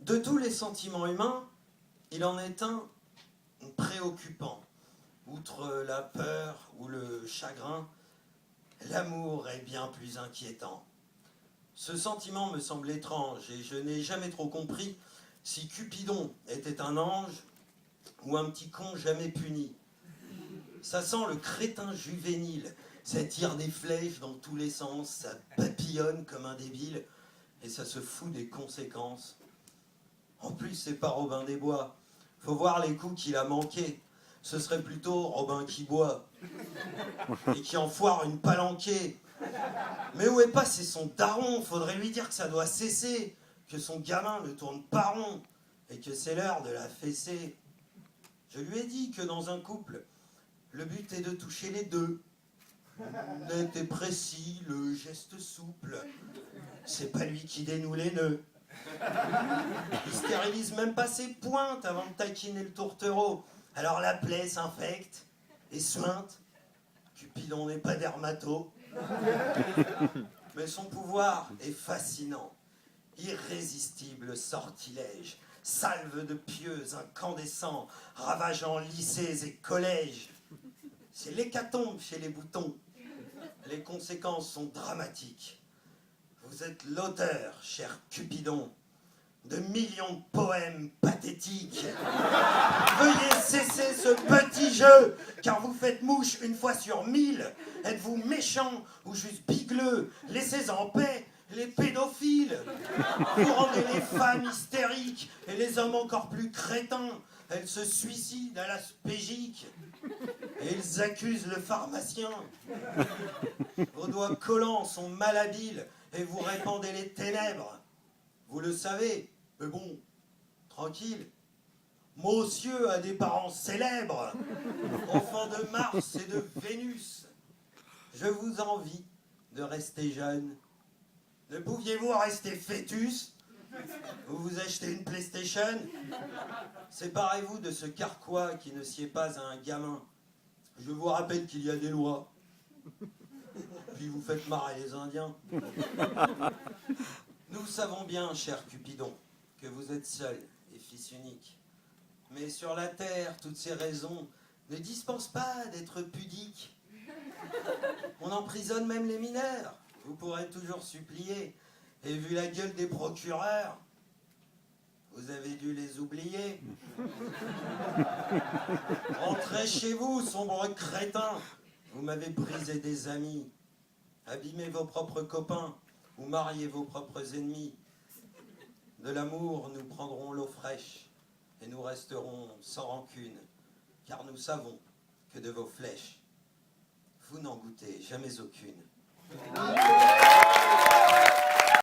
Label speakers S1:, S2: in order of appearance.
S1: De tous les sentiments humains, il en est un préoccupant. Outre la peur ou le chagrin, l'amour est bien plus inquiétant. Ce sentiment me semble étrange et je n'ai jamais trop compris si Cupidon était un ange ou un petit con jamais puni. Ça sent le crétin juvénile, ça tire des flèches dans tous les sens, ça papillonne comme un débile et ça se fout des conséquences. En plus, c'est pas Robin des Bois. Faut voir les coups qu'il a manqués. Ce serait plutôt Robin qui boit et qui en foire une palanquée. Mais où est passé son daron? Faudrait lui dire que ça doit cesser, que son gamin ne tourne pas rond et que c'est l'heure de la fessée. Je lui ai dit que dans un couple, le but est de toucher les deux. Net et précis, le geste souple. C'est pas lui qui dénoue les nœuds. Il stérilise même pas ses pointes avant de taquiner le tourtereau. Alors la plaie s'infecte et suinte. Cupidon n'est pas dermato. Mais son pouvoir est fascinant. Irrésistible sortilège. Salve de pieux incandescents, ravageant lycées et collèges. C'est l'hécatombe chez les boutons. Les conséquences sont dramatiques. Vous êtes l'auteur, cher Cupidon, de millions de poèmes pathétiques. Veuillez cesser ce petit jeu, car vous faites mouche une fois sur 1000. Êtes-vous méchant ou juste bigleux? Laissez en paix les pédophiles. Vous rendez les femmes hystériques et les hommes encore plus crétins. Elles se suicident à l'aspégique. Et ils accusent le pharmacien. Vos doigts collants sont malhabiles et vous répandez les ténèbres. Vous le savez, mais bon, tranquille. Monsieur a des parents célèbres, enfants de Mars et de Vénus. Je vous envie de rester jeune. Ne pouviez-vous rester fœtus? Vous vous achetez une PlayStation? Séparez-vous de ce carquois qui ne sied pas à un gamin. Je vous rappelle qu'il y a des lois. Puis vous faites marrer les Indiens. Nous savons bien, cher Cupidon, que vous êtes seul et fils unique. Mais sur la terre, toutes ces raisons ne dispensent pas d'être pudique. On emprisonne même les mineurs. Vous pourrez toujours supplier. Et vu la gueule des procureurs, vous avez dû les oublier. Rentrez chez vous, sombre crétin. Vous m'avez brisé des amis. Abîmez vos propres copains ou mariez vos propres ennemis. De l'amour, nous prendrons l'eau fraîche et nous resterons sans rancune, car nous savons que de vos flèches, vous n'en goûtez jamais aucune.